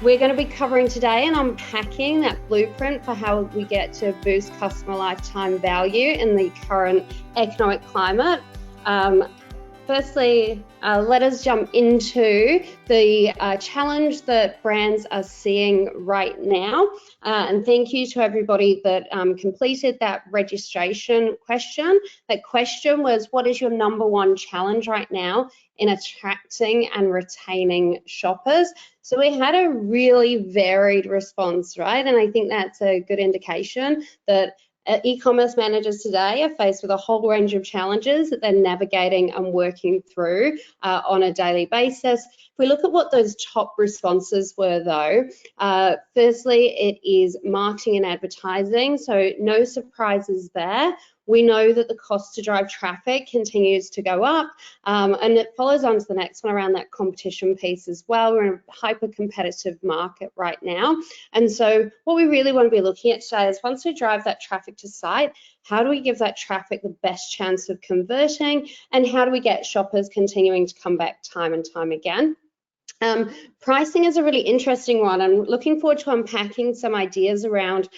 We're going to be covering today and unpacking that blueprint for how we get to boost customer lifetime value in the current economic climate. Firstly, let us jump into the challenge that brands are seeing right now. And thank you to everybody that completed that registration question. That question was, what is your #1 challenge right now in attracting and retaining shoppers? So we had a really varied response, right? And I think that's a good indication that e-commerce managers today are faced with a whole range of challenges that they're navigating and working through on a daily basis. If we look at what those top responses were though, firstly, it is marketing and advertising, so no surprises there. We know that the cost to drive traffic continues to go up, and it follows on to the next one around that competition piece as well. We're in a hyper-competitive market right now, and so what we really want to be looking at today is once we drive that traffic to site, how do we give that traffic the best chance of converting, and how do we get shoppers continuing to come back time and time again? Pricing is a really interesting one. I'm looking forward to unpacking some ideas around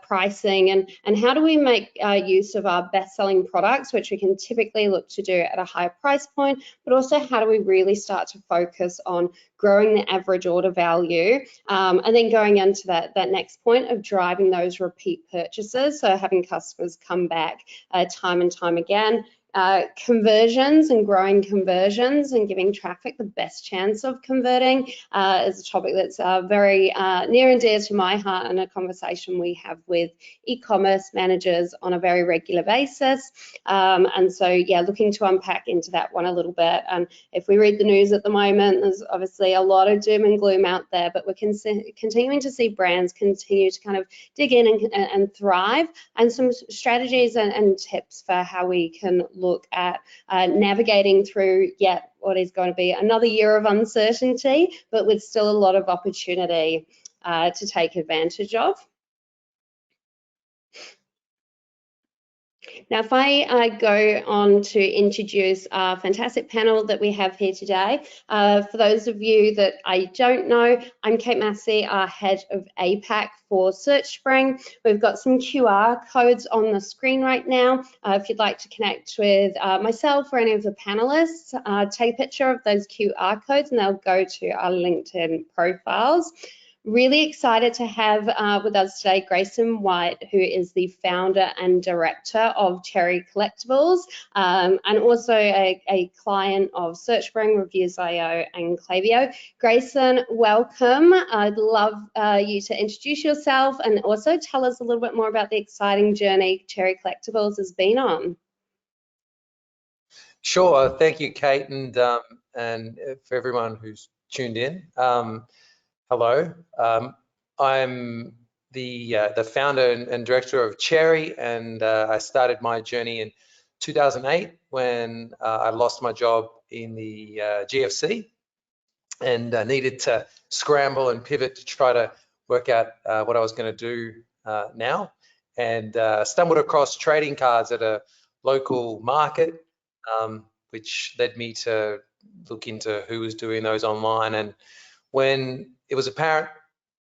pricing and how do we make use of our best-selling products, which we can typically look to do at a higher price point, but also how do we really start to focus on growing the average order value, and then going into that next point of driving those repeat purchases, so having customers come back time and time again. Conversions and growing conversions and giving traffic the best chance of converting is a topic that's very near and dear to my heart, and a conversation we have with e-commerce managers on a very regular basis. And so, yeah, looking to unpack into that one a little bit. And if we read the news at the moment, there's obviously a lot of doom and gloom out there, but we're continuing to see brands continue to kind of dig in and thrive, and some strategies and tips for how we can look at navigating through yet what is going to be another year of uncertainty, but with still a lot of opportunity to take advantage of. Now, if I go on to introduce our fantastic panel that we have here today, for those of you that I don't know, I'm Kate Massey, our head of APAC for Searchspring. We've got some QR codes on the screen right now. If you'd like to connect with myself or any of the panelists, take a picture of those QR codes and they'll go to our LinkedIn profiles. Really excited to have with us today Grayson White, who is the founder and director of Cherry Collectibles, and also a client of Searchspring, Reviews.io and Klaviyo. Grayson, welcome. I'd love you to introduce yourself and also tell us a little bit more about the exciting journey Cherry Collectibles has been on. Sure, thank you, Kate, and for everyone who's tuned in. Hello, I'm the founder and director of Cherry, and I started my journey in 2008 when I lost my job in the GFC and needed to scramble and pivot to try to work out what I was going to do now, and stumbled across trading cards at a local market, which led me to look into who was doing those online. And when it was apparent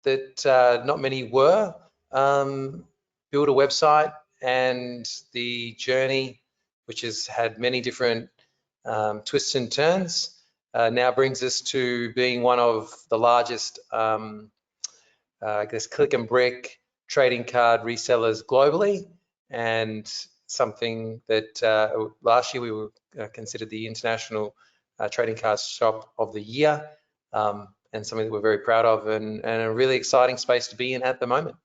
that not many were, build a website, and the journey, which has had many different twists and turns, now brings us to being one of the largest, I guess, click and brick trading card resellers globally, and something that last year we were considered the International Trading Card Shop of the Year. And something that we're very proud of, and a really exciting space to be in at the moment.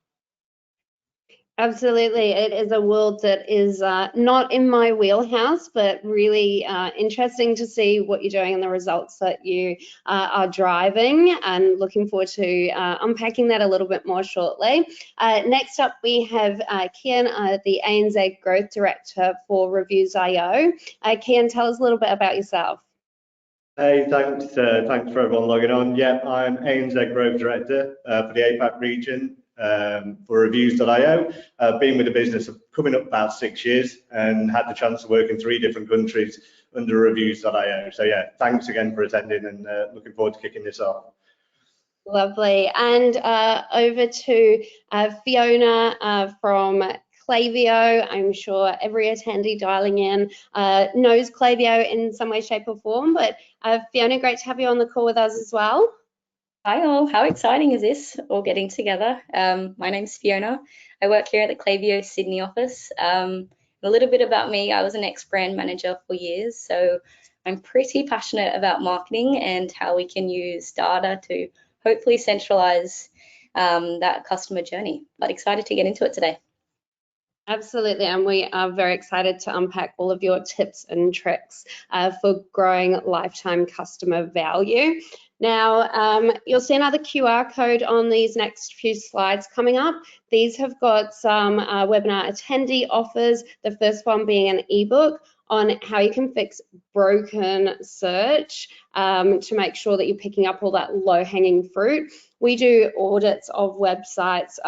Absolutely, it is a world that is not in my wheelhouse, but really interesting to see what you're doing and the results that you are driving, and looking forward to unpacking that a little bit more shortly. Next up, we have Kian, the ANZ Growth Director for Reviews.io. Kian, tell us a little bit about yourself. Hey, thanks for everyone logging on. Yeah, I'm ANZ Growth Director for the APAC region for Reviews.io. I've been with the business coming up about 6 years and had the chance to work in 3 different countries under Reviews.io. So yeah, thanks again for attending, and looking forward to kicking this off. Lovely. And over to Fiona from Klaviyo. I'm sure every attendee dialing in knows Klaviyo in some way, shape or form, but Fiona, great to have you on the call with us as well. Hi all, how exciting is this, all getting together? My name's Fiona. I work here at the Klaviyo Sydney office. A little bit about me, I was an ex-brand manager for years, so I'm pretty passionate about marketing and how we can use data to hopefully centralize that customer journey. But excited to get into it today. Absolutely, and we are very excited to unpack all of your tips and tricks for growing lifetime customer value. Now, you'll see another QR code on these next few slides coming up. These have got some webinar attendee offers, the first one being an ebook on how you can fix broken search to make sure that you're picking up all that low-hanging fruit. We do audits of websites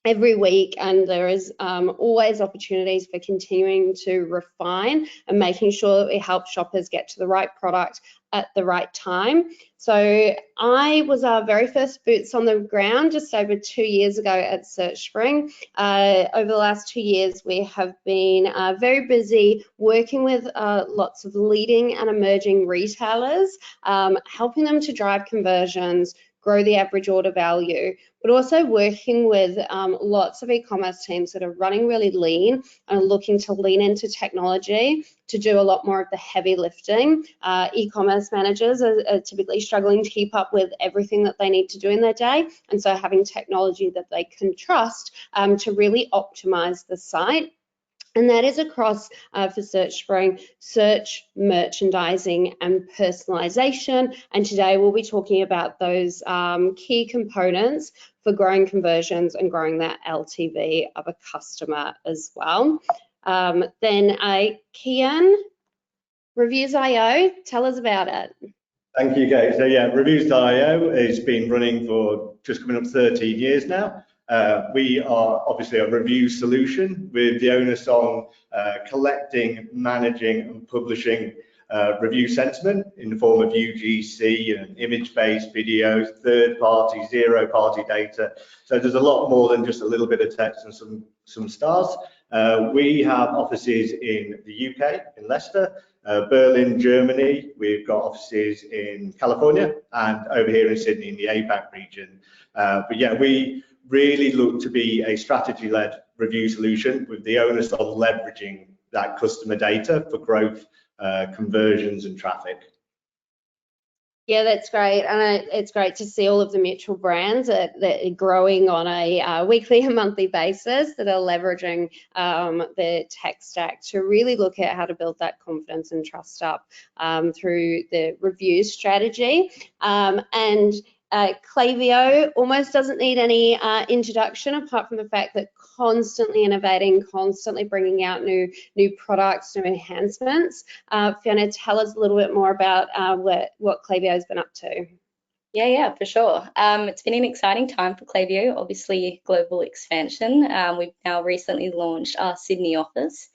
every week, and there is always opportunities for continuing to refine and making sure that we help shoppers get to the right product at the right time. So I was our very first boots on the ground just over 2 years ago at Searchspring. Over the last 2 years, we have been very busy working with lots of leading and emerging retailers, helping them to drive conversions, grow the average order value, but also working with lots of e-commerce teams that are running really lean and are looking to lean into technology to do a lot more of the heavy lifting. E-commerce managers are typically struggling to keep up with everything that they need to do in their day, and so having technology that they can trust to really optimize the site. And that is across for Searchspring, search, merchandising, and personalization. And today we'll be talking about those key components for growing conversions and growing that LTV of a customer as well. Then Kian, Reviews.io, tell us about it. Thank you, Kate. So yeah, Reviews.io has been running for just coming up 13 years now. We are obviously a review solution with the onus on collecting, managing and publishing review sentiment in the form of UGC and image-based videos, third-party, zero-party data. So there's a lot more than just a little bit of text and some stars. We have offices in the UK, in Leicester, Berlin, Germany. We've got offices in California and over here in Sydney in the APAC region. But yeah, we really look to be a strategy-led review solution with the onus on leveraging that customer data for growth, conversions and traffic. Yeah, that's great, and it's great to see all of the mutual brands that are growing on a weekly and monthly basis that are leveraging the tech stack to really look at how to build that confidence and trust up through the review strategy. And Klaviyo almost doesn't need any introduction apart from the fact that constantly innovating, constantly bringing out new products, new enhancements. Fiona, tell us a little bit more about what Klaviyo has been up to. Yeah, for sure. It's been an exciting time for Klaviyo, obviously global expansion. We've now recently launched our Sydney office.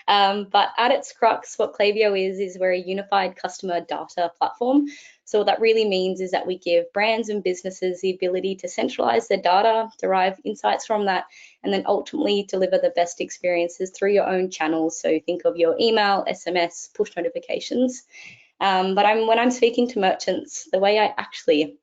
But at its crux, what Klaviyo is we're a unified customer data platform. So what that really means is that we give brands and businesses the ability to centralize their data, derive insights from that, and then ultimately deliver the best experiences through your own channels. So think of your email, SMS, push notifications. But when I'm speaking to merchants, the way I actually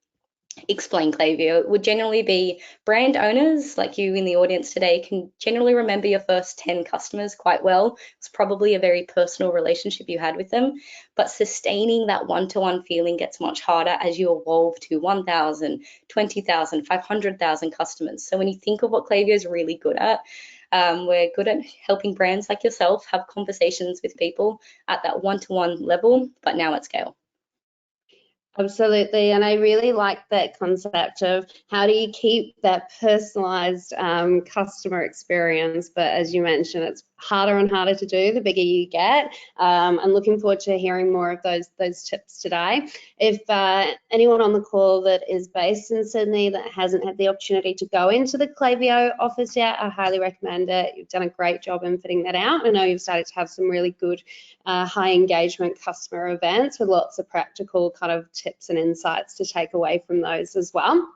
explain Klaviyo would generally be brand owners like you in the audience today can generally remember your first 10 customers quite well. It's probably a very personal relationship you had with them, but sustaining that one-to-one feeling gets much harder as you evolve to 1,000, 20,000, 500,000 customers. So when you think of what Klaviyo is really good at, we're good at helping brands like yourself have conversations with people at that one-to-one level, but now at scale. Absolutely, and I really like that concept of how do you keep that personalized customer experience, but as you mentioned, it's harder and harder to do the bigger you get. I'm looking forward to hearing more of those tips today. If anyone on the call that is based in Sydney that hasn't had the opportunity to go into the Klaviyo office yet, I highly recommend it. You've done a great job in fitting that out. I know you've started to have some really good high engagement customer events with lots of practical kind of tips and insights to take away from those as well.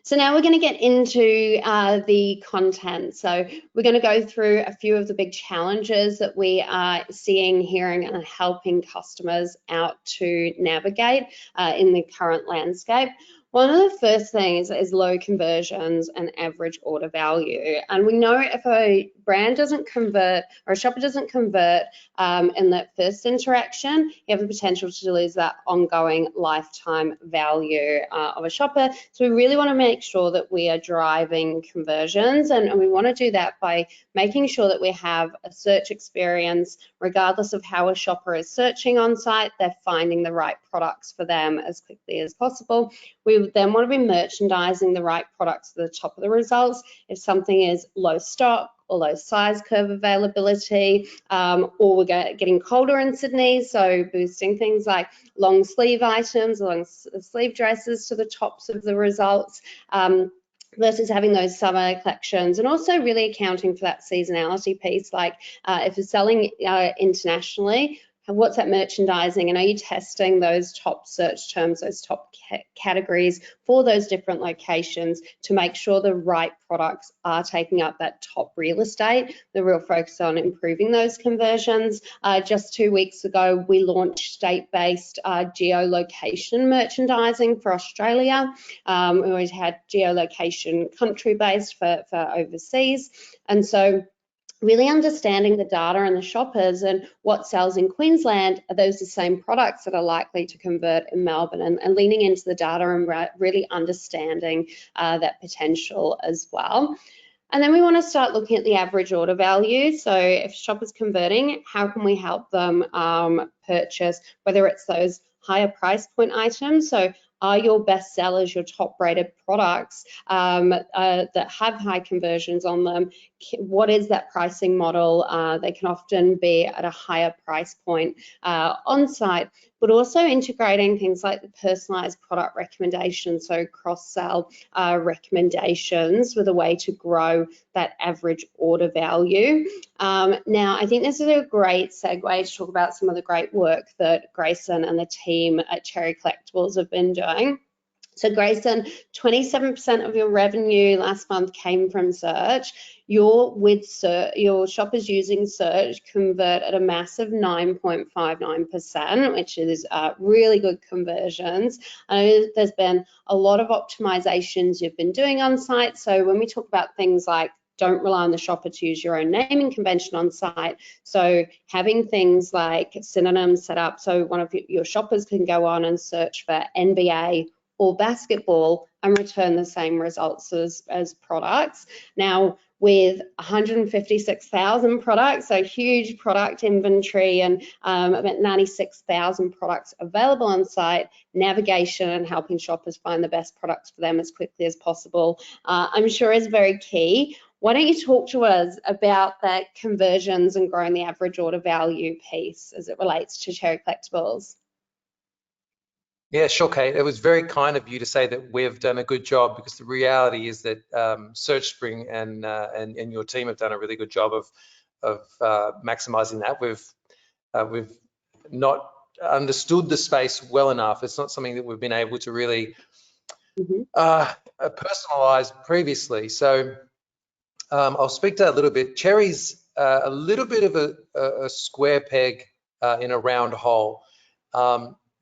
So now we're going to get into the content. So we're going to go through a few of the big challenges that we are seeing, hearing, and helping customers out to navigate in the current landscape. One of the first things is low conversions and average order value. And we know if a brand doesn't convert or a shopper doesn't convert in that first interaction, you have the potential to lose that ongoing lifetime value of a shopper. So we really want to make sure that we are driving conversions, and we want to do that by making sure that we have a search experience, regardless of how a shopper is searching on site, they're finding the right products for them as quickly as possible. We then want to be merchandising the right products to the top of the results. If something is low stock or low size curve availability, or we're getting colder in Sydney, so boosting things like long sleeve items, long sleeve dresses to the tops of the results, versus having those summer collections, and also really accounting for that seasonality piece. Like if you're selling internationally, what's that merchandising, and are you testing those top search terms, those top categories for those different locations to make sure the right products are taking up that top real estate? The real focus on improving those conversions. Just 2 weeks ago, we launched state-based geolocation merchandising for Australia. We always had geolocation country-based for overseas, and so really understanding the data and the shoppers and what sells in Queensland, are those the same products that are likely to convert in Melbourne, and leaning into the data and really understanding that potential as well. And then we want to start looking at the average order value. So if shopper's converting, how can we help them purchase, whether it's those higher price point items? So are your best sellers, your top rated products that have high conversions on them? What is that pricing model? They can often be at a higher price point on site, but also integrating things like the personalised product recommendations, so cross-sell recommendations with a way to grow that average order value. Now, I think this is a great segue to talk about some of the great work that Grayson and the team at Cherry Collectibles have been doing. So Grayson, 27% of your revenue last month came from search. Your shoppers using search convert at a massive 9.59%, which is really good conversions. I know there's been a lot of optimizations you've been doing on site. So when we talk about things like don't rely on the shopper to use your own naming convention on site. So having things like synonyms set up so one of your shoppers can go on and search for NBA or basketball and return the same results as products. Now, with 156,000 products, so huge product inventory, and about 96,000 products available on site, navigation and helping shoppers find the best products for them as quickly as possible, I'm sure is very key. Why don't you talk to us about that conversions and growing the average order value piece as it relates to Cherry Collectibles? Yeah, sure, Kate. It was very kind of you to say that we've done a good job, because the reality is that Searchspring and your team have done a really good job of maximising that. We've not understood the space well enough. It's not something that we've been able to really personalise previously. So I'll speak to that a little bit. Cherry's a little bit of a square peg in a round hole.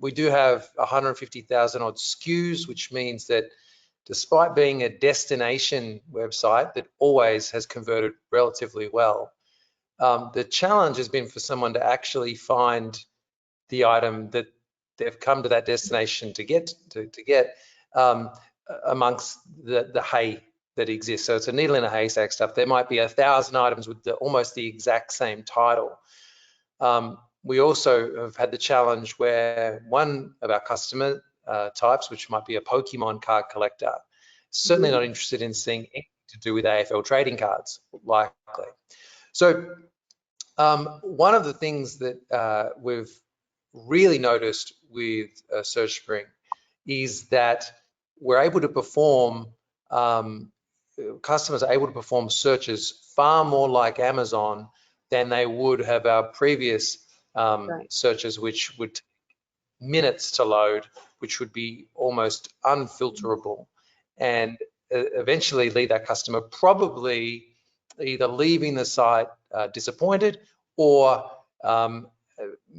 We do have 150,000 odd SKUs, which means that despite being a destination website that always has converted relatively well, the challenge has been for someone to actually find the item that they've come to that destination to get amongst the hay that exists. So it's a needle in a haystack stuff. There might be 1,000 items with almost the exact same title. We also have had the challenge where one of our customer types, which might be a Pokemon card collector, certainly not interested in seeing anything to do with AFL trading cards, likely. So one of the things that we've really noticed with Searchspring is that we're able to perform, customers are able to perform searches far more like Amazon than they would have our previous searches, which would take minutes to load, which would be almost unfilterable, and eventually lead that customer probably either leaving the site disappointed, or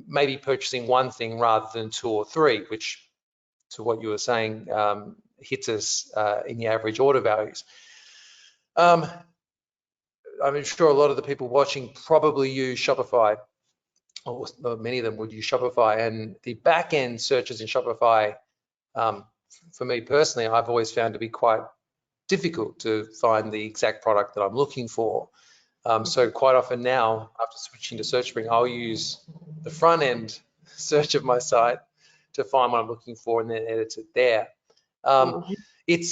maybe purchasing one thing rather than 2 or 3, which, to what you were saying, hits us in the average order values. I'm sure a lot of the people watching probably use Shopify, or many of them would use Shopify, and the back-end searches in Shopify, for me personally, I've always found to be quite difficult to find the exact product that I'm looking for. So quite often now, after switching to Searchspring, I'll use the front-end search of my site to find what I'm looking for and then edit it there. It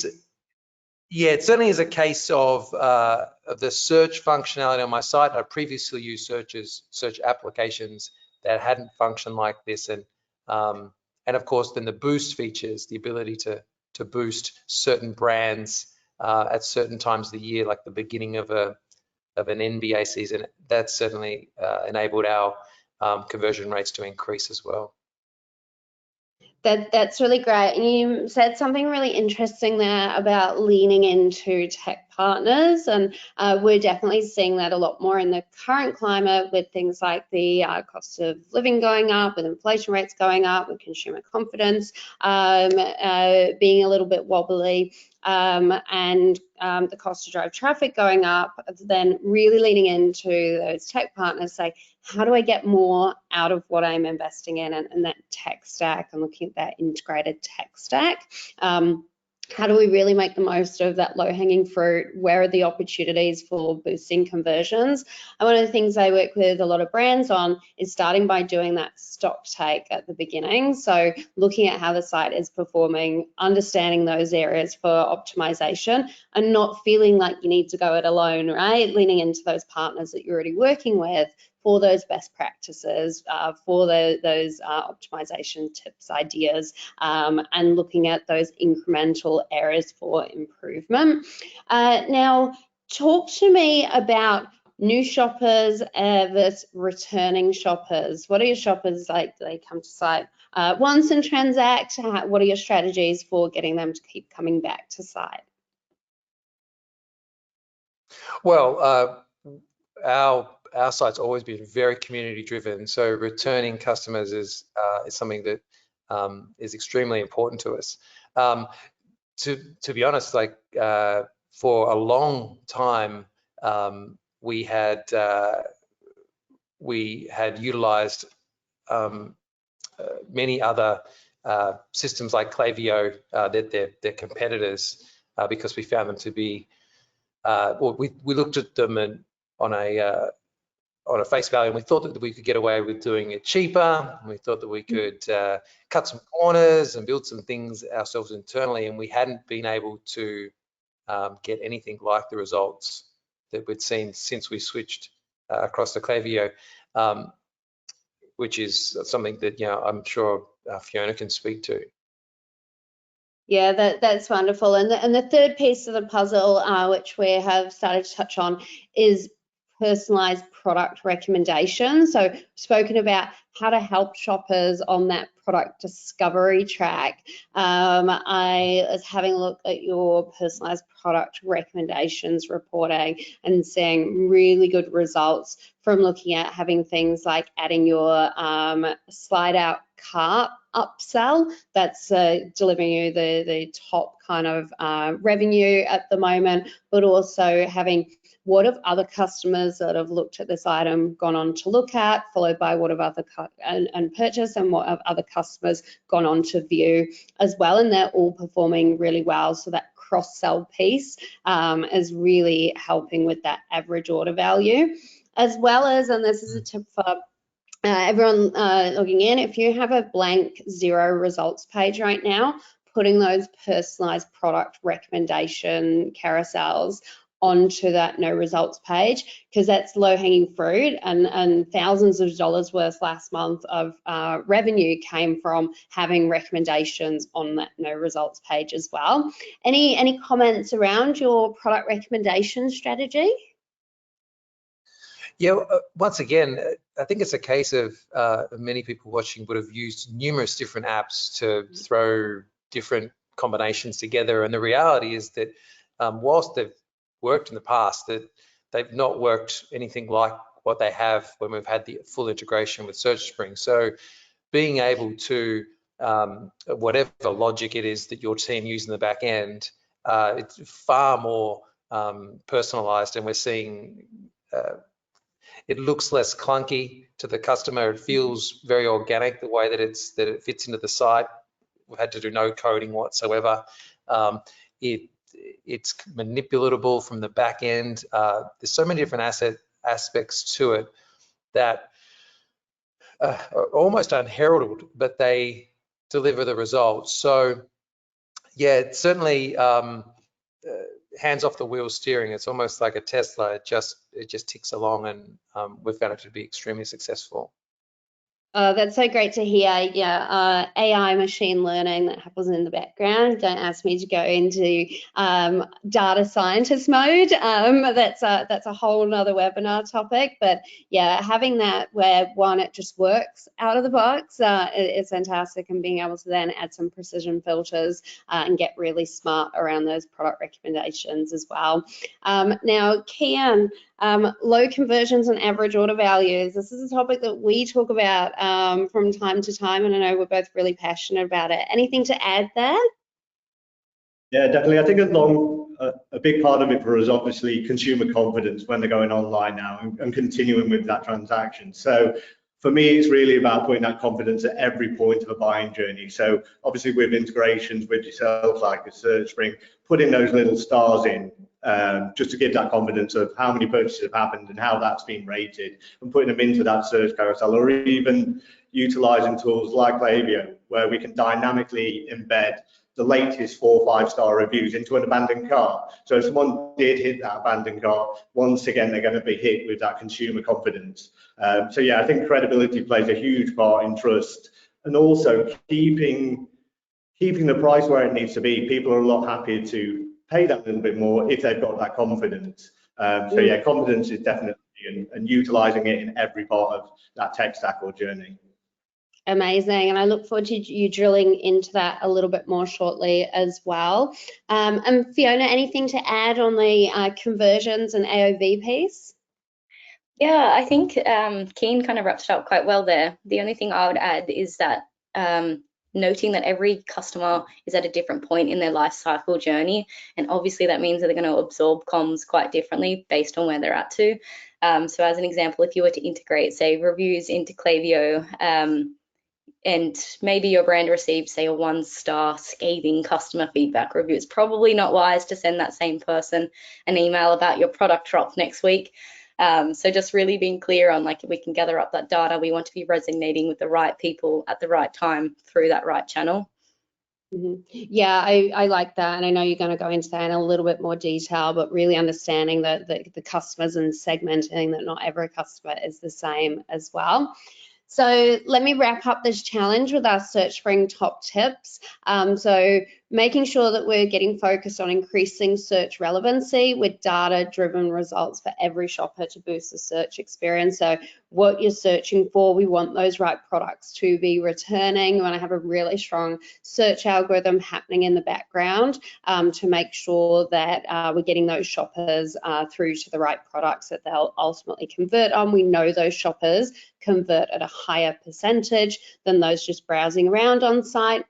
certainly is a case of the search functionality on my site. I previously used search applications that hadn't functioned like this, and of course then the boost features, the ability to boost certain brands at certain times of the year, like the beginning of an NBA season. That certainly enabled our conversion rates to increase as well. That's really great. And you said something really interesting there about leaning into tech partners, and we're definitely seeing that a lot more in the current climate, with things like the cost of living going up, with inflation rates going up, with consumer confidence being a little bit wobbly, and the cost to drive traffic going up. Then really leaning into those tech partners, say, how do I get more out of what I'm investing in, and that tech stack, and looking at that integrated tech stack. How do we really make the most of that low-hanging fruit? Where are the opportunities for boosting conversions? And one of the things I work with a lot of brands on is starting by doing that stock take at the beginning. So looking at how the site is performing, understanding those areas for optimization, and not feeling like you need to go it alone, right? Leaning into those partners that you're already working with for those best practices, for those optimization tips, ideas, and looking at those incremental areas for improvement. Now, talk to me about new shoppers versus returning shoppers. What are your shoppers like? Do they come to site once and transact? What are your strategies for getting them to keep coming back to site? Well, our site's always been very community driven, so returning customers is something that is extremely important to us. To be honest, like for a long time, we had utilized many other systems like Klaviyo, their competitors, because we found them to be well, we looked at them on a face value, and we thought that we could get away with doing it cheaper. And we thought that we could cut some corners and build some things ourselves internally, and we hadn't been able to get anything like the results that we'd seen since we switched across to Klaviyo, which is something that I'm sure Fiona can speak to. Yeah, that's wonderful. And the third piece of the puzzle, which we have started to touch on, is personalized product recommendations. So spoken about how to help shoppers on that product discovery track. I was having a look at your personalized product recommendations reporting and seeing really good results from looking at having things like adding your slide out cart upsell. That's delivering you the top kind of revenue at the moment, but also having what have other customers that have looked at this item gone on to look at, followed by what have other and purchase, and what have other customers gone on to view as well, and they're all performing really well. So that cross-sell piece is really helping with that average order value, as well as, and this is a tip for everyone logging in, if you have a blank 0 results page right now, putting those personalized product recommendation carousels onto that no results page, because that's low-hanging fruit, and thousands of dollars worth last month of revenue came from having recommendations on that no results page as well. Any comments around your product recommendation strategy? Yeah, once again, I think it's a case of many people watching would have used numerous different apps to throw different combinations together. And the reality is that whilst they've worked in the past, that they've not worked anything like what they have when we've had the full integration with Searchspring. So being able to, whatever logic it is that your team use in the back end, it's far more personalized, and we're seeing it looks less clunky to the customer. It feels very organic the way that it fits into the site. We've had to do no coding whatsoever. It's manipulatable from the back end. There's so many different aspects to it that are almost unheralded, but they deliver the results. So yeah, it's certainly hands off the wheel steering. It's almost like a Tesla. It just ticks along, and we've found it to be extremely successful. That's so great to hear. Yeah, AI machine learning that happens in the background. Don't ask me to go into data scientist mode. That's a whole nother webinar topic. But yeah, having that where one, it just works out of the box is fantastic, and being able to then add some precision filters and get really smart around those product recommendations as well. Now, Kian, low conversions and average order values. This is a topic that we talk about from time to time, and I know we're both really passionate about it. Anything to add there? Yeah, definitely. I think a big part of it for us, obviously, consumer confidence when they're going online now and continuing with that transaction. So for me, it's really about putting that confidence at every point of a buying journey. So obviously with integrations with yourself, like a Searchspring, putting those little stars in just to give that confidence of how many purchases have happened and how that's been rated, and putting them into that search carousel, or even utilizing tools like Klaviyo, where we can dynamically embed the latest 4 or 5-star reviews into an abandoned cart. So if someone did hit that abandoned cart, once again, they're going to be hit with that consumer confidence. So yeah, I think credibility plays a huge part in trust, and also keeping the price where it needs to be. People are a lot happier to pay that little bit more if they've got that confidence. So yeah, confidence is definitely, and utilizing it in every part of that tech stack or journey. Amazing, and I look forward to you drilling into that a little bit more shortly as well. And Fiona, anything to add on the conversions and AOV piece? Yeah, I think Keen kind of wrapped it up quite well there. The only thing I would add is that noting that every customer is at a different point in their life cycle journey, and obviously that means that they're going to absorb comms quite differently based on where they're at to. So as an example, if you were to integrate, say, reviews into Klaviyo, and maybe your brand received, say, a 1-star scathing customer feedback review, it's probably not wise to send that same person an email about your product drop next week. So just really being clear on, like, we can gather up that data. We want to be resonating with the right people at the right time through that right channel. Yeah, I like that, and I know you're going to go into that in a little bit more detail, but really understanding the customers and segmenting that not every customer is the same as well. So let me wrap up this challenge with our Searchspring top tips. So making sure that we're getting focused on increasing search relevancy with data-driven results for every shopper to boost the search experience. So what you're searching for, we want those right products to be returning. We want to have a really strong search algorithm happening in the background to make sure that we're getting those shoppers through to the right products that they'll ultimately convert on. We know those shoppers convert at a higher percentage than those just browsing around on site,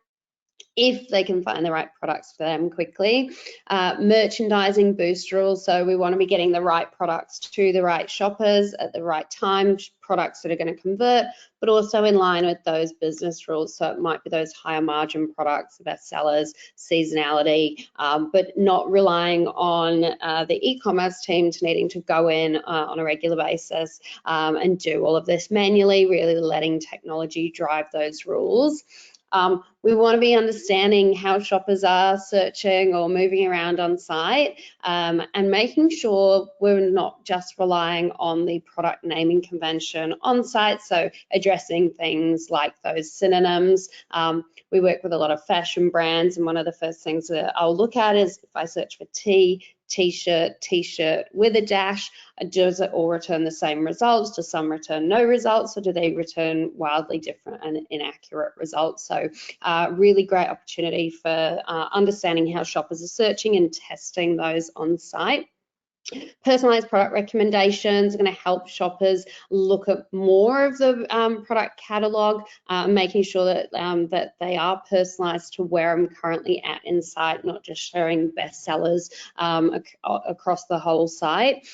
if they can find the right products for them quickly. Merchandising boost rules, so we want to be getting the right products to the right shoppers at the right time, products that are going to convert, but also in line with those business rules. So it might be those higher margin products, best sellers, seasonality, but not relying on the e-commerce team to needing to go in on a regular basis and do all of this manually, really letting technology drive those rules. We want to be understanding how shoppers are searching or moving around on site, and making sure we're not just relying on the product naming convention on site, so addressing things like those synonyms. We work with a lot of fashion brands, and one of the first things that I'll look at is if I search for t-shirt, t-shirt with a dash, does it all return the same results? Do some return no results, or do they return wildly different and inaccurate results? So really great opportunity for understanding how shoppers are searching and testing those on site. Personalised product recommendations are going to help shoppers look at more of the product catalogue, making sure that that they are personalised to where I'm currently at in site, not just showing bestsellers across the whole site.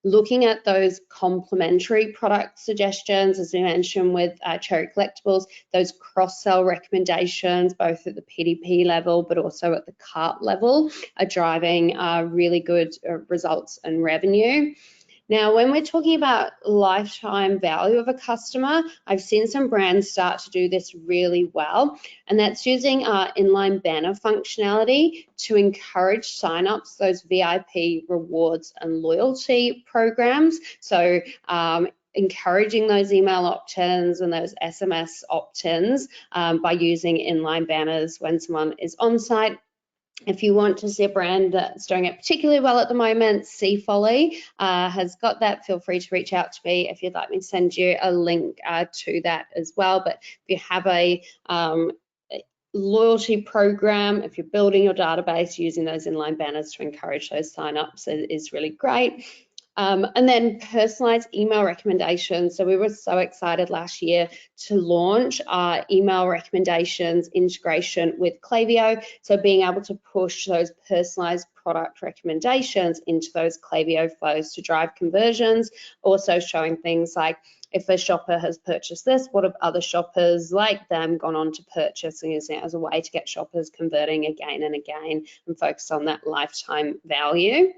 Looking at those complementary product suggestions, as we mentioned with Cherry Collectibles, those cross-sell recommendations, both at the PDP level but also at the cart level, are driving really good results and revenue. Now, when we're talking about lifetime value of a customer, I've seen some brands start to do this really well, and that's using inline banner functionality to encourage signups, those VIP rewards and loyalty programs. So encouraging those email opt-ins and those SMS opt-ins by using inline banners when someone is on site. If you want to see a brand that's doing it particularly well at the moment, Sea Folly has got that. Feel free to reach out to me if you'd like me to send you a link to that as well. But if you have a loyalty program, if you're building your database, using those inline banners to encourage those signups is really great. And then personalised email recommendations. So we were so excited last year to launch our email recommendations integration with Klaviyo. So being able to push those personalised product recommendations into those Klaviyo flows to drive conversions. Also showing things like, if a shopper has purchased this, what have other shoppers like them gone on to purchase, and using it as a way to get shoppers converting again and again and focus on that lifetime value.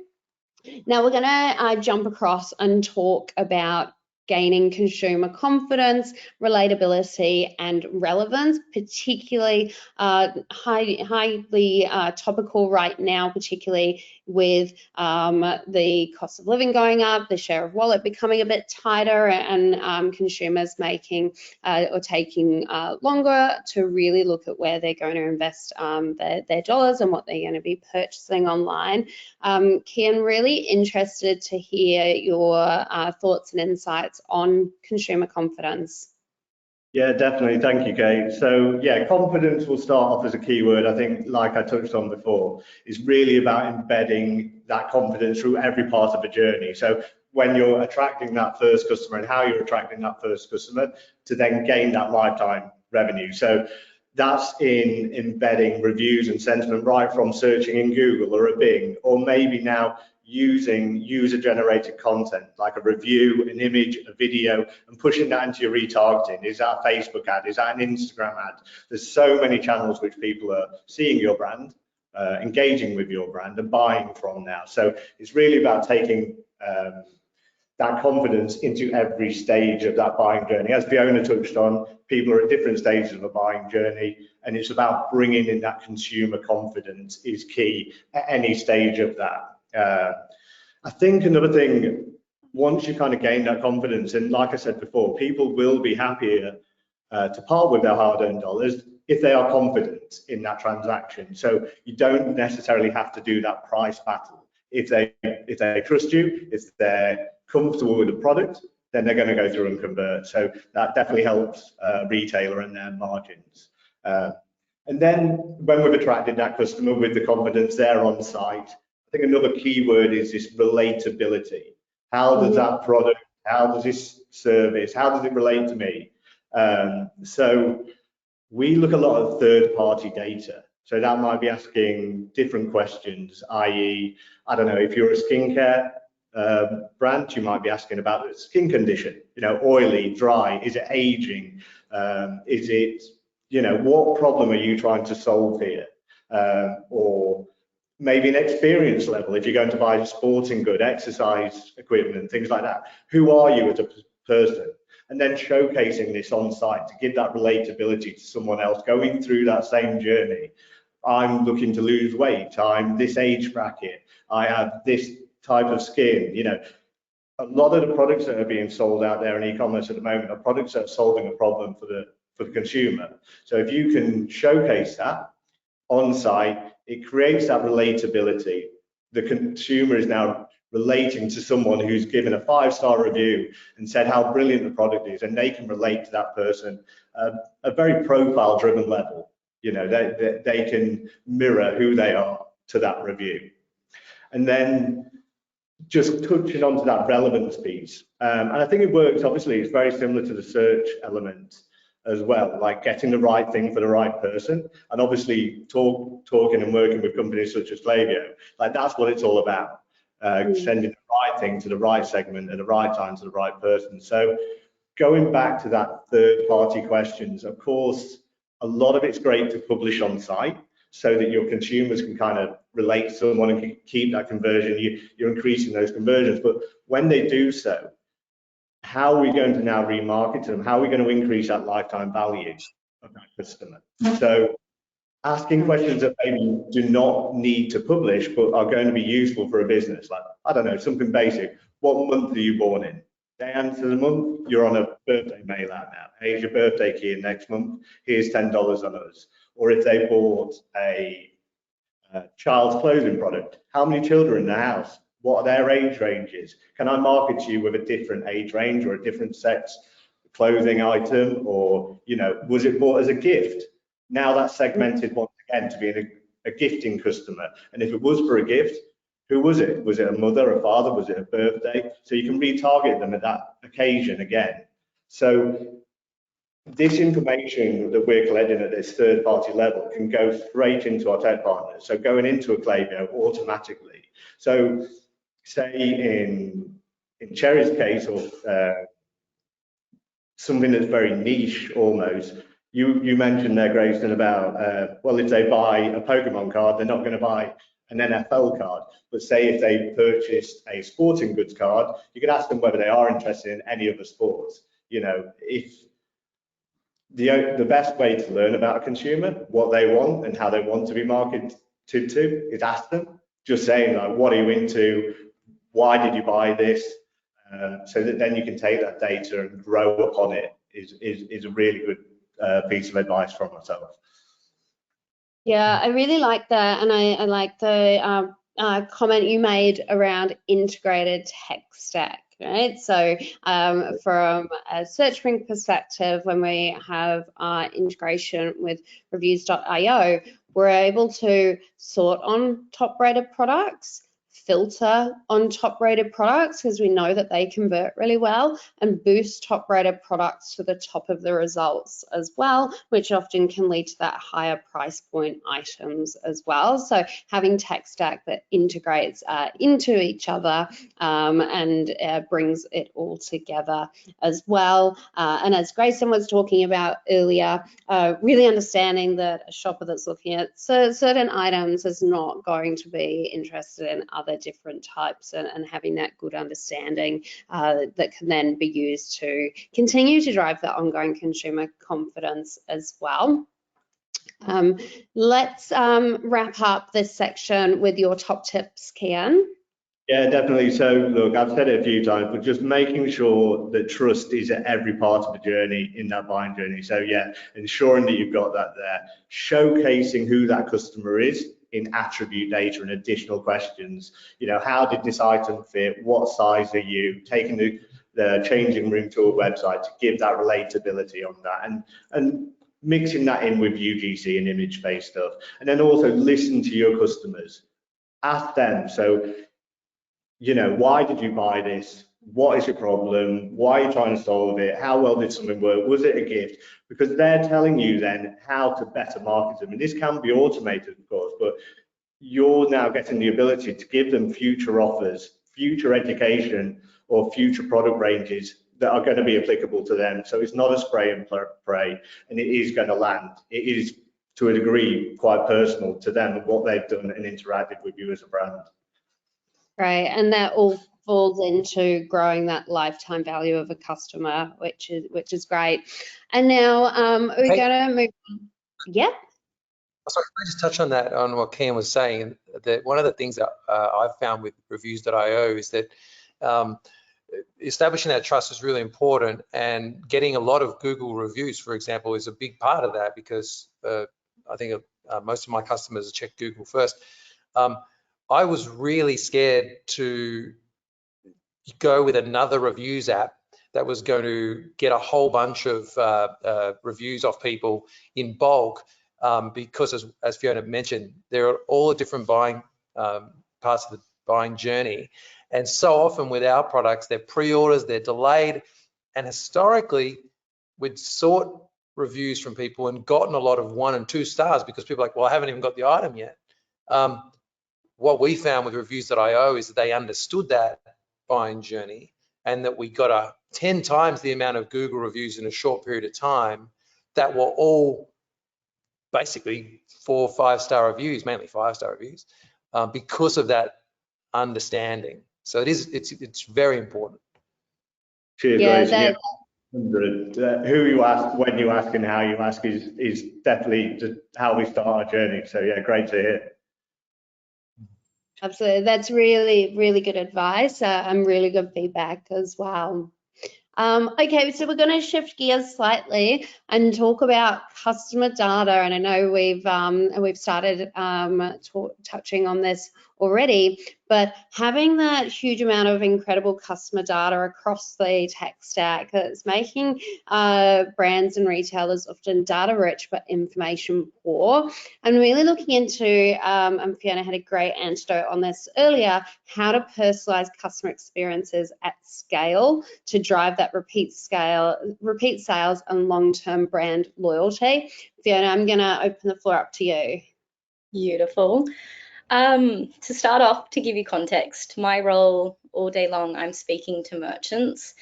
Now we're going to jump across and talk about gaining consumer confidence, relatability, and relevance, particularly highly topical right now, particularly with the cost of living going up, the share of wallet becoming a bit tighter, and consumers making or taking longer to really look at where they're going to invest their dollars and what they're going to be purchasing online. Kian, really interested to hear your thoughts and insights on consumer confidence. Yeah, definitely. Thank you, Kate. So yeah, confidence will start off as a keyword. I think, like I touched on before, is really about embedding that confidence through every part of the journey. So when you're attracting that first customer and how you're attracting that first customer to then gain that lifetime revenue. So that's in embedding reviews and sentiment right from searching in Google or a Bing, or maybe now using user-generated content like a review, an image, a video, and pushing that into your retargeting. Is that a Facebook ad? Is that an Instagram ad? There's so many channels which people are seeing your brand, engaging with your brand and buying from now. So it's really about taking that confidence into every stage of that buying journey. As Fiona touched on, people are at different stages of a buying journey, and it's about bringing in that consumer confidence is key at any stage of that. I think another thing, once you kind of gain that confidence, and like I said before, people will be happier to part with their hard-earned dollars if they are confident in that transaction. So you don't necessarily have to do that price battle. If they trust you, if they're comfortable with the product, then they're going to go through and convert. So that definitely helps retailer and their margins. And then when we've attracted that customer with the confidence there on site, I think another key word is this relatability. How does that product, how does this service, how does it relate to me? So we look a lot at third-party data. So that might be asking different questions, i.e., I don't know, if you're a skincare brand, you might be asking about the skin condition, you know, oily, dry, is it aging? Is it, you know, what problem are you trying to solve here? Or maybe an experience level, if you're going to buy sporting good, exercise equipment, things like that. Who are you as a person, and then showcasing this on site to give that relatability to someone else going through that same journey. I'm looking to lose weight, I'm this age bracket, I have this type of skin. You know, a lot of the products that are being sold out there in e-commerce at the moment are products that are solving a problem for the consumer. So if you can showcase that on site, it creates that relatability. The consumer is now relating to someone who's given a 5-star review and said how brilliant the product is, and they can relate to that person a very profile driven level. You know, they can mirror who they are to that review. And then just touching onto that relevance piece, and I think it works. Obviously, it's very similar to the search element as well, like getting the right thing for the right person. And obviously, talking and working with companies such as Klaviyo, like that's what it's all about. Sending the right thing to the right segment at the right time to the right person. So going back to that third-party questions, of course, a lot of it's great to publish on site so that your consumers can kind of relate to someone and can keep that conversion. You're increasing those conversions, but when they do so, how are we going to now remarket to them? How are we going to increase that lifetime value of that customer? So asking questions that maybe do not need to publish, but are going to be useful for a business. Like, I don't know, something basic. What month are you born in? They answer the month, you're on a birthday mail out now. Here's your birthday key in next month. Here's $10 on us. Or if they bought a child's clothing product, how many children in the house? What are their age ranges? Can I market to you with a different age range or a different sex clothing item? Or, you know, was it bought as a gift? Now that's segmented once again to be a gifting customer. And if it was for a gift, who was it? Was it a mother, a father? Was it a birthday? So you can retarget them at that occasion again. So this information that we're collecting at this third-party level can go straight into our tech partners. So going into a Klaviyo automatically. So say in Cherry's case, or something that's very niche almost, you mentioned there, Grayson, about, well, if they buy a Pokemon card, they're not going to buy an NFL card. But say if they purchased a sporting goods card, you could ask them whether they are interested in any other sports. You know, if the best way to learn about a consumer, what they want and how they want to be marketed to, is ask them. Just saying, like, what are you into? Why did you buy this? So that then you can take that data and grow upon it is a really good piece of advice from myself. Yeah, I really like that, and I like the comment you made around integrated tech stack, right? So from a Searchspring perspective, when we have our integration with reviews.io, we're able to sort on top-rated products, filter on top-rated products because we know that they convert really well, and boost top-rated products to the top of the results as well, which often can lead to that higher price point items as well. So having tech stack that integrates into each other and brings it all together as well. And as Grayson was talking about earlier, really understanding that a shopper that's looking at certain items is not going to be interested in other different types, and having that good understanding that can then be used to continue to drive the ongoing consumer confidence as well. Let's wrap up this section with your top tips, Kian. Yeah, definitely. So look, I've said it a few times, but just making sure that trust is at every part of the journey in that buying journey. So yeah, ensuring that you've got that there, showcasing who that customer is in attribute data and additional questions. You know, how did this item fit? What size are you? Taking the changing room to a website to give that relatability on that, and mixing that in with UGC and image-based stuff. And then also listen to your customers. Ask them. So, you know, why did you buy this? What is your problem? Why are you trying to solve it? How well did something work? Was it a gift? Because they're telling you then how to better market them. And this can be automated, of course, but you're now getting the ability to give them future offers, future education, or future product ranges that are going to be applicable to them. So it's not a spray and pray, and it is going to land. It is, to a degree, quite personal to them and what they've done and interacted with you as a brand. Right, and that all falls into growing that lifetime value of a customer, which is great. And now we're Hey. going to move on. Yeah. Sorry, can I just touch on that, on what Kian was saying, that one of the things that I've found with reviews.io is that establishing that trust is really important, and getting a lot of Google reviews, for example, is a big part of that, because I think most of my customers check Google first. I was really scared to go with another reviews app that was going to get a whole bunch of reviews off people in bulk, because as Fiona mentioned, there are all the different buying parts of the buying journey. And so often with our products, they're pre-orders, they're delayed. And historically, we'd sought reviews from people and gotten a lot of 1 and 2 stars, because people are like, well, I haven't even got the item yet. What we found with reviews.io is that they understood that buying journey, and that we got 10 times the amount of Google reviews in a short period of time that were all basically 4 or 5-star reviews, mainly 5-star reviews, because of that understanding. So it's very important. Cheers, Yeah, guys. Who you ask, when you ask, and how you ask is definitely just how we start our journey. So yeah, great to hear. absolutely. That's really, really good advice and really good feedback as well. Okay, so we're going to shift gears slightly and talk about customer data. And I know we've started touching on this already, but having that huge amount of incredible customer data across the tech stack is making brands and retailers often data rich but information poor. And really looking into, and Fiona had a great antidote on this earlier, how to personalize customer experiences at scale to drive that repeat sales and long-term brand loyalty. Fiona, I'm going to open the floor up to you. Beautiful. To start off, to give you context, my role all day long, I'm speaking to merchants,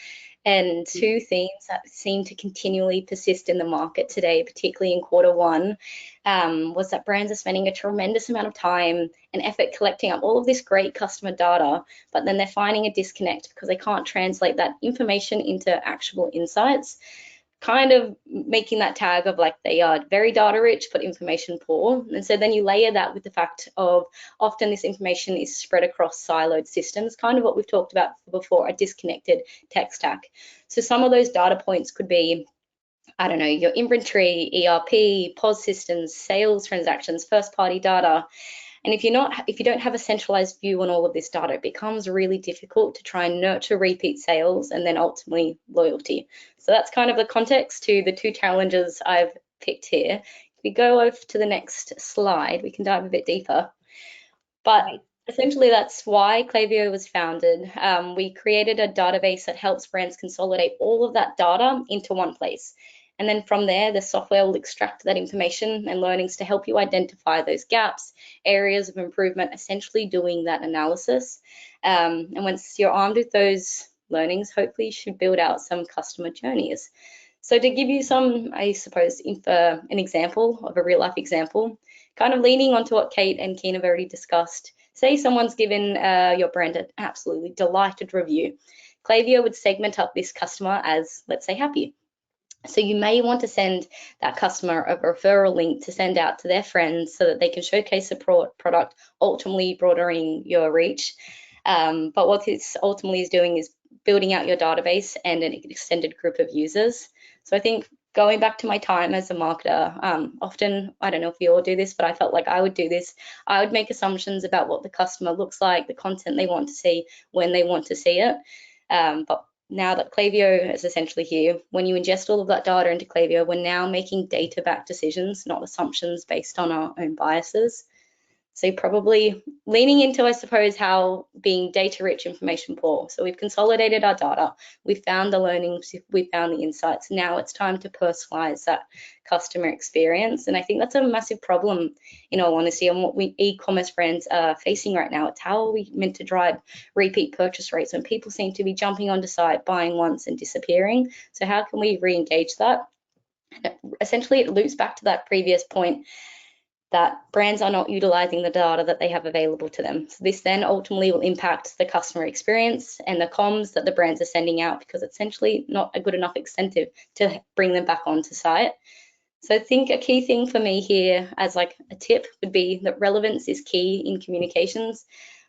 and 2 themes that seem to continually persist in the market today, particularly in Q1, was that brands are spending a tremendous amount of time and effort collecting up all of this great customer data, but then they're finding a disconnect because they can't translate that information into actionable insights, kind of making that tag of like they are very data rich but information poor. And so then you layer that with the fact of often this information is spread across siloed systems, kind of what we've talked about before, a disconnected tech stack. So some of those data points could be, I don't know, your inventory, ERP, POS systems, sales transactions, first party data. And if you don't have a centralized view on all of this data, it becomes really difficult to try and nurture repeat sales and then ultimately loyalty. So that's kind of the context to the 2 challenges I've picked here. If we go over to the next slide, we can dive a bit deeper. But essentially, that's why Klaviyo was founded. We created a database that helps brands consolidate all of that data into one place. And then from there, the software will extract that information and learnings to help you identify those gaps, areas of improvement, essentially doing that analysis. And once you're armed with those learnings, hopefully you should build out some customer journeys. So to give you some, I suppose, an example of a real life example, kind of leaning onto what Kate and Keen have already discussed. Say someone's given your brand an absolutely delighted review. Klaviyo would segment up this customer as, let's say, happy. So you may want to send that customer a referral link to send out to their friends so that they can showcase the product, ultimately broadening your reach. But what this ultimately is doing is building out your database and an extended group of users. So I think going back to my time as a marketer, often, I don't know if you all do this, but I felt like I would do this. I would make assumptions about what the customer looks like, the content they want to see, when they want to see it. But now that Klaviyo is essentially here, when you ingest all of that data into Klaviyo, we're now making data-backed decisions, not assumptions based on our own biases. So probably leaning into, I suppose, how being data-rich, information poor. So we've consolidated our data, we've found the learnings, we've found the insights. Now it's time to personalize that customer experience. And I think that's a massive problem, in all honesty, on what we e-commerce brands are facing right now. It's how are we meant to drive repeat purchase rates when people seem to be jumping onto site, buying once and disappearing? So how can we re-engage that? Essentially, it loops back to that previous point that brands are not utilizing the data that they have available to them. So this then ultimately will impact the customer experience and the comms that the brands are sending out, because it's essentially not a good enough incentive to bring them back onto site. So I think a key thing for me here as like a tip would be that relevance is key in communications.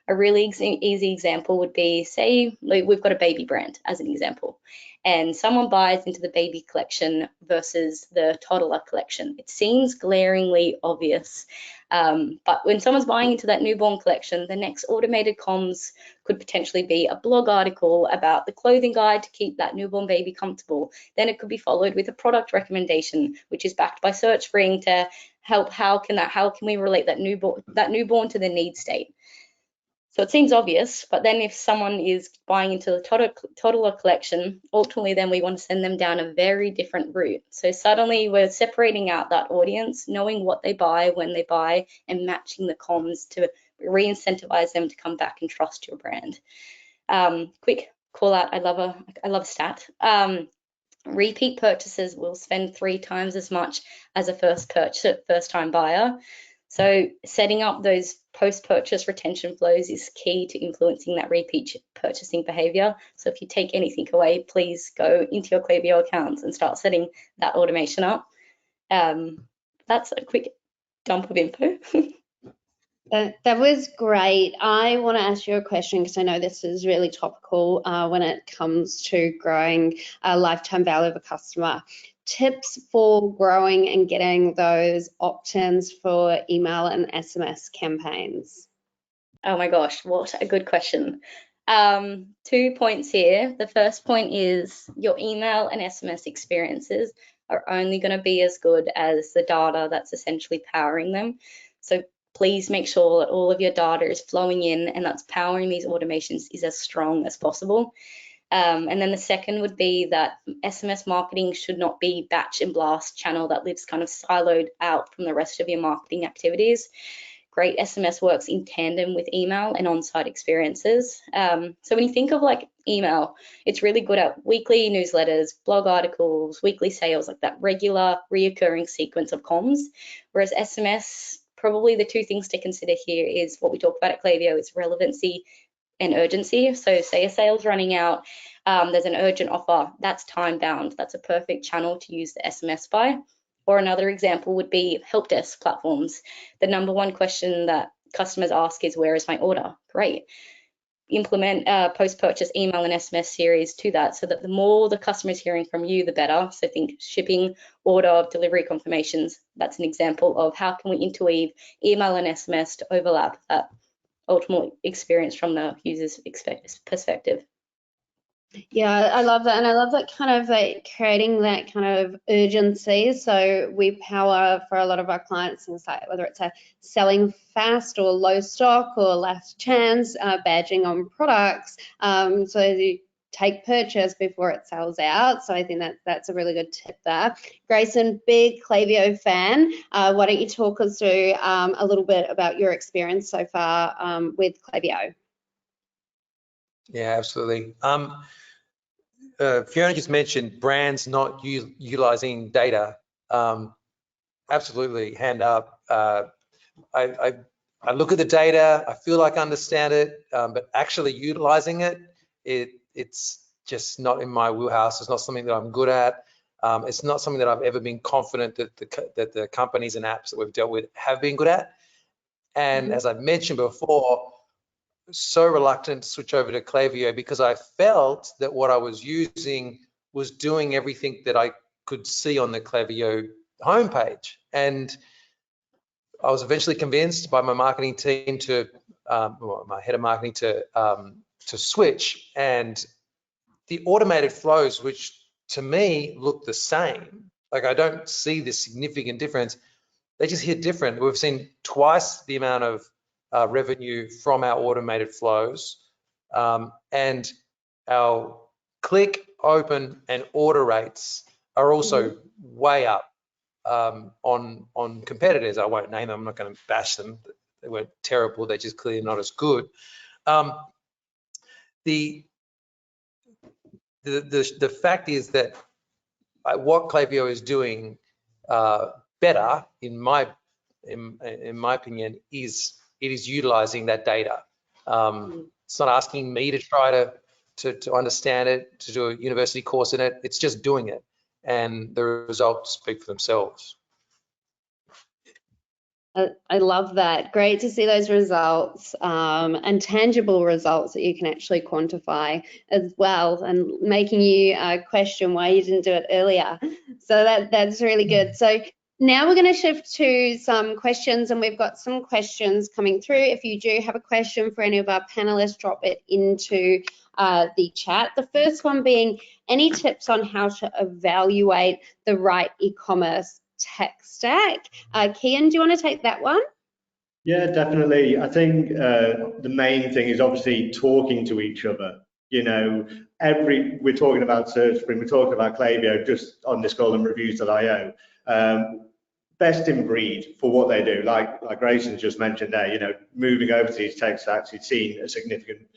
A really easy example would be, say we've got a baby brand as an example, and someone buys into the baby collection versus the toddler collection. It seems glaringly obvious, but when someone's buying into that newborn collection, the next automated comms could potentially be a blog article about the clothing guide to keep that newborn baby comfortable. Then it could be followed with a product recommendation, which is backed by Searchspring to help. How can we relate that newborn to the need state? So it seems obvious, but then if someone is buying into the toddler collection, ultimately then we want to send them down a very different route. So suddenly we're separating out that audience, knowing what they buy, when they buy, and matching the comms to re-incentivize them to come back and trust your brand. Quick call out, I love a stat. Repeat purchasers will spend 3 times as much as a first-time buyer. So setting up those post-purchase retention flows is key to influencing that repeat purchasing behavior. So if you take anything away, please go into your Klaviyo accounts and start setting that automation up. That's a quick dump of info. That was great. I want to ask you a question, because I know this is really topical when it comes to growing a lifetime value of a customer. Tips for growing and getting those opt-ins for email and SMS campaigns. Oh my gosh, what a good question. 2 points here. The first point is your email and SMS experiences are only going to be as good as the data that's essentially powering them. So please make sure that all of your data is flowing in and that's powering these automations is as strong as possible. And then the second would be that SMS marketing should not be batch and blast channel that lives kind of siloed out from the rest of your marketing activities. Great SMS works in tandem with email and on-site experiences. So when you think of like email, it's really good at weekly newsletters, blog articles, weekly sales, like that regular reoccurring sequence of comms. Whereas SMS, probably the 2 things to consider here is what we talk about at Klaviyo is relevancy and urgency. So say a sale's running out, there's an urgent offer, that's time bound. That's a perfect channel to use the SMS by. Or another example would be help desk platforms. The number 1 question that customers ask is, where is my order? Great. Implement a post-purchase email and SMS series to that, so that the more the customer is hearing from you, the better. So think shipping, order, delivery confirmations. That's an example of how can we interweave email and SMS to overlap that ultimate experience from the user's perspective. Yeah, I love that. And I love that kind of like creating that kind of urgency. So we power for a lot of our clients things like whether it's a selling fast or low stock or last chance, badging on products. So you take purchase before it sells out. So I think that's a really good tip there. Grayson, big Klaviyo fan. Why don't you talk us through a little bit about your experience so far with Klaviyo? Yeah, absolutely. Fiona just mentioned brands not utilizing data. Absolutely, hand up. I look at the data, I feel like I understand it, but actually utilizing it, it's just not in my wheelhouse. It's not something that I'm good at. It's not something that I've ever been confident that the companies and apps that we've dealt with have been good at. And as I mentioned before, so reluctant to switch over to Klaviyo because I felt that what I was using was doing everything that I could see on the Klaviyo homepage. And I was eventually convinced by my marketing team my head of marketing to switch. And the automated flows, which to me look the same, like I don't see the significant difference, they just hit different. We've seen twice the amount of revenue from our automated flows, and our click, open, and order rates are also way up on competitors. I won't name them. I'm not going to bash them. They weren't terrible. They're just clearly not as good. The fact is that what Klaviyo is doing better, in my in my opinion, is it is utilizing that data. It's not asking me to try to understand it, to do a university course in it. It's just doing it, and the results speak for themselves. I love that. Great to see those results and tangible results that you can actually quantify as well, and making you question why you didn't do it earlier. So that's really good. So now we're going to shift to some questions, and we've got some questions coming through. If you do have a question for any of our panelists, drop it into the chat. The first one being, any tips on how to evaluate the right e-commerce tech stack? Kian, do you want to take that one? Yeah, definitely. I think the main thing is obviously talking to each other. You know, we're talking about Searchspring, we're talking about Klaviyo just on this call and reviews.io. Best in breed for what they do. Like Grayson's just mentioned there, you know, moving over to these tech stacks, you've seen a significant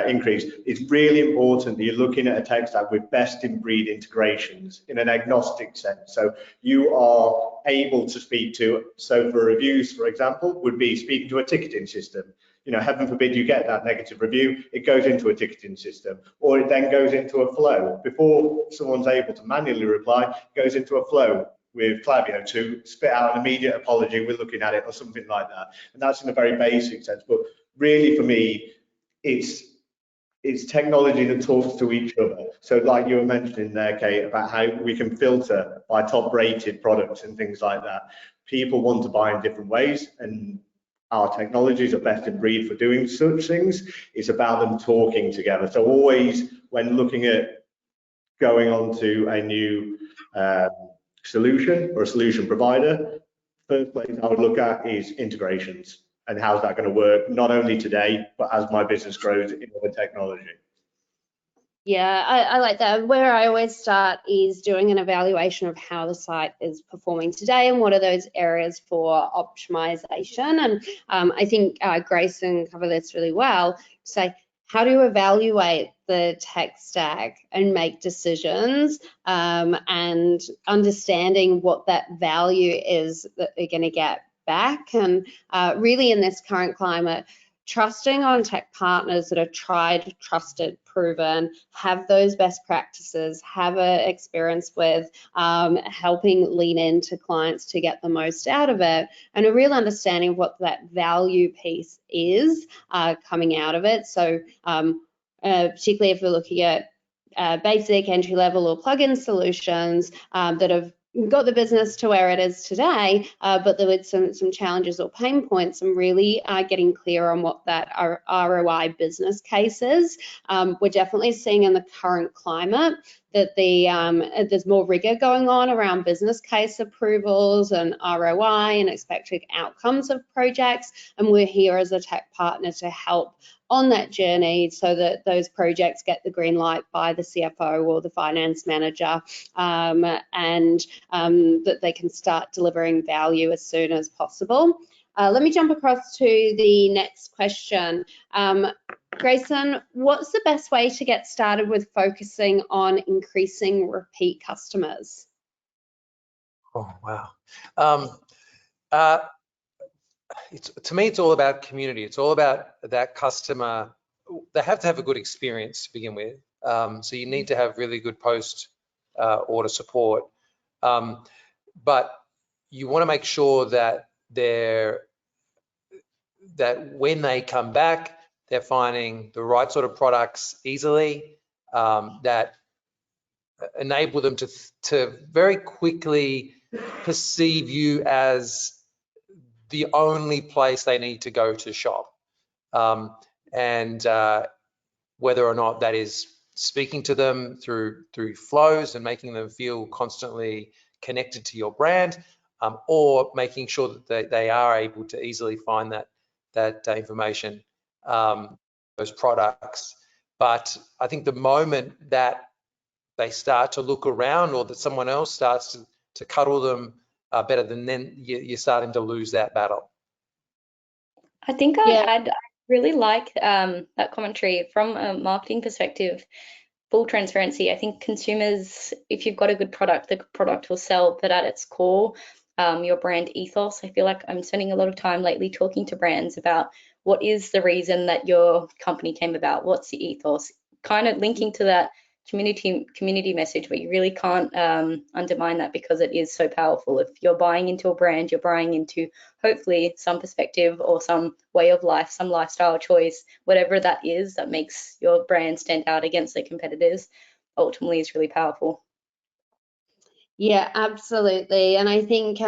increase. It's really important that you're looking at a tech stack with best in breed integrations in an agnostic sense. So you are able to speak to, so for reviews, for example, would be speaking to a ticketing system. You know, heaven forbid you get that negative review, it goes into a ticketing system, or it then goes into a flow. Before someone's able to manually reply, it goes into a flow with Klaviyo to spit out an immediate apology, we're looking at it, or something like that. And that's in a very basic sense. But really for me, it's technology that talks to each other. So like you were mentioning there, Kate, about how we can filter by top rated products and things like that. People want to buy in different ways, and our technologies are best in breed for doing such things. It's about them talking together. So always when looking at going on to a new solution or a solution provider, first place I would look at is integrations. And how's that going to work, not only today, but as my business grows in other technology? Yeah, I like that. Where I always start is doing an evaluation of how the site is performing today and what are those areas for optimization. And I think Grayson covered this really well. Say, how do you evaluate the tech stack and make decisions, and understanding what that value is that they're going to get back. And really in this current climate, trusting on tech partners that are tried, trusted, proven, have those best practices, have a experience with helping lean into clients to get the most out of it, and a real understanding of what that value piece is coming out of it. So particularly if we're looking at basic entry level or plugin solutions that have got the business to where it is today, but there were some challenges or pain points, and really getting clear on what that ROI business case is. We're definitely seeing in the current climate that there's more rigor going on around business case approvals and ROI and expected outcomes of projects, and we're here as a tech partner to help on that journey so that those projects get the green light by the CFO or the finance manager, and that they can start delivering value as soon as possible. Let me jump across to the next question. Grayson, what's the best way to get started with focusing on increasing repeat customers? Oh, wow. To me, it's all about community. It's all about that customer. They have to have a good experience to begin with. So you need to have really good post order support. But you want to make sure that when they come back, they're finding the right sort of products easily, that enable them to very quickly perceive you as the only place they need to go to shop. And whether or not that is speaking to them through flows and making them feel constantly connected to your brand, or making sure that they are able to easily find that information, those products. But I think the moment that they start to look around, or that someone else starts to cuddle them better than then, you're starting to lose that battle. I think I'd really like that commentary from a marketing perspective. Full transparency, I think consumers, if you've got a good product, the product will sell, but at its core, your brand ethos. I feel like I'm spending a lot of time lately talking to brands about what is the reason that your company came about, what's the ethos, kind of linking to that community message, but you really can't undermine that because it is so powerful. If you're buying into a brand, you're buying into hopefully some perspective or some way of life, some lifestyle choice, whatever that is that makes your brand stand out against their competitors, ultimately is really powerful. Yeah, absolutely. And I think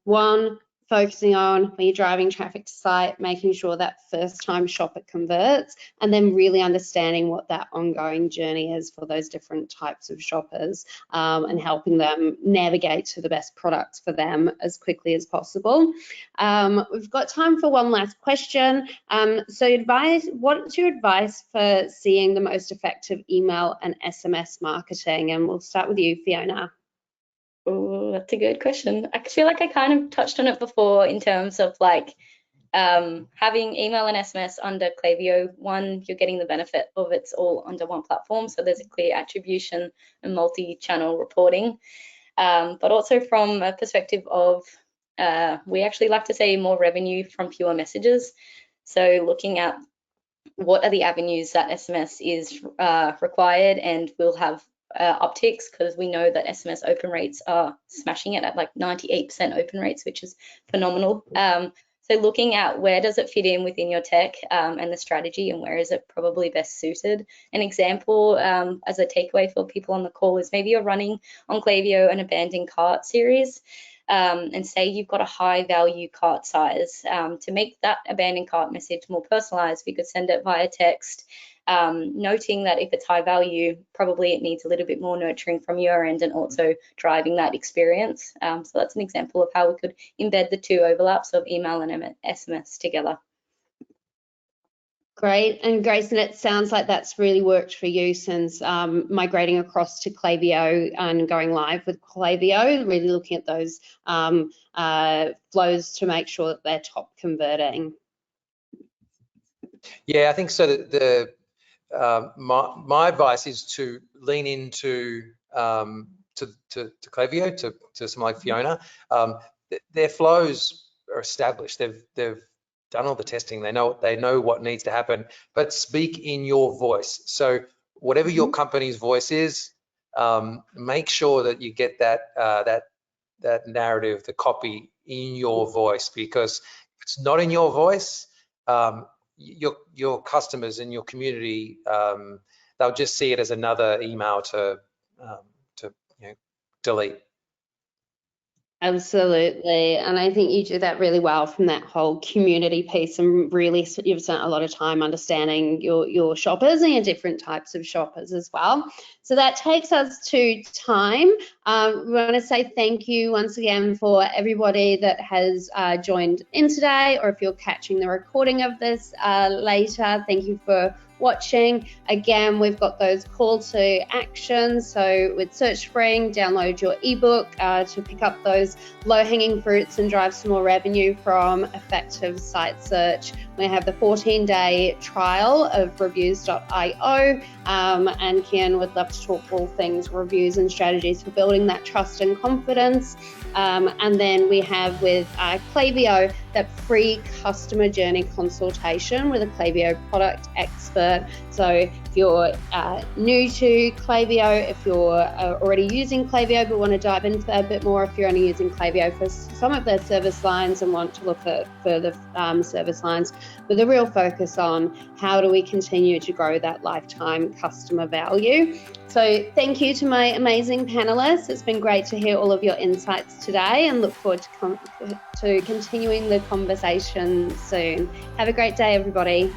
one, focusing on when you're driving traffic to site, making sure that first time shopper converts, and then really understanding what that ongoing journey is for those different types of shoppers, and helping them navigate to the best products for them as quickly as possible. We've got time for one last question. So what's your advice for seeing the most effective email and SMS marketing? And we'll start with you, Fiona. Oh, that's a good question. I feel like I kind of touched on it before in terms of like having email and SMS under Klaviyo. One, you're getting the benefit of it's all under one platform, so there's a clear attribution and multi-channel reporting. But also from a perspective of, we actually like to say more revenue from fewer messages. So looking at what are the avenues that SMS is required, and we'll have upticks because we know that SMS open rates are smashing it at like 98% open rates, which is phenomenal. So looking at where does it fit in within your tech and the strategy, and where is it probably best suited. An example as a takeaway for people on the call is maybe you're running on Klaviyo an abandoned cart series, and say you've got a high value cart size. To make that abandoned cart message more personalized, we could send it via text, noting that if it's high value, probably it needs a little bit more nurturing from your end and also driving that experience. So that's an example of how we could embed the two overlaps of email and SMS together. Great. And Grayson, it sounds like that's really worked for you since migrating across to Klaviyo and going live with Klaviyo, really looking at those flows to make sure that they're top converting. Yeah, I think so. That my advice is to lean into to Klaviyo, to someone like Fiona. Their flows are established. They've done all the testing. They know what needs to happen. But speak in your voice. So whatever your company's voice is, make sure that you get that narrative, the copy in your voice, because if it's not in your voice, your customers and your community, they'll just see it as another email to delete. Absolutely, and I think you do that really well from that whole community piece, and really you've spent a lot of time understanding your shoppers and your different types of shoppers as well. So that takes us to time. We want to say thank you once again for everybody that has joined in today, or if you're catching the recording of this later, thank you for watching. Again, we've got those call to action. So with Searchspring, download your ebook to pick up those low-hanging fruits and drive some more revenue from effective site search. We have the 14-day trial of reviews.io, and Kian would love to talk all things reviews and strategies for building that trust and confidence. And then we have with Klaviyo that free customer journey consultation with a Klaviyo product expert. So if you're new to Klaviyo, if you're already using Klaviyo but want to dive into that a bit more, if you're only using Klaviyo for some of their service lines and want to look at further service lines, with a real focus on how do we continue to grow that lifetime customer value. So thank you to my amazing panelists. It's been great to hear all of your insights today, and look forward to continuing the conversation soon. Have a great day, everybody.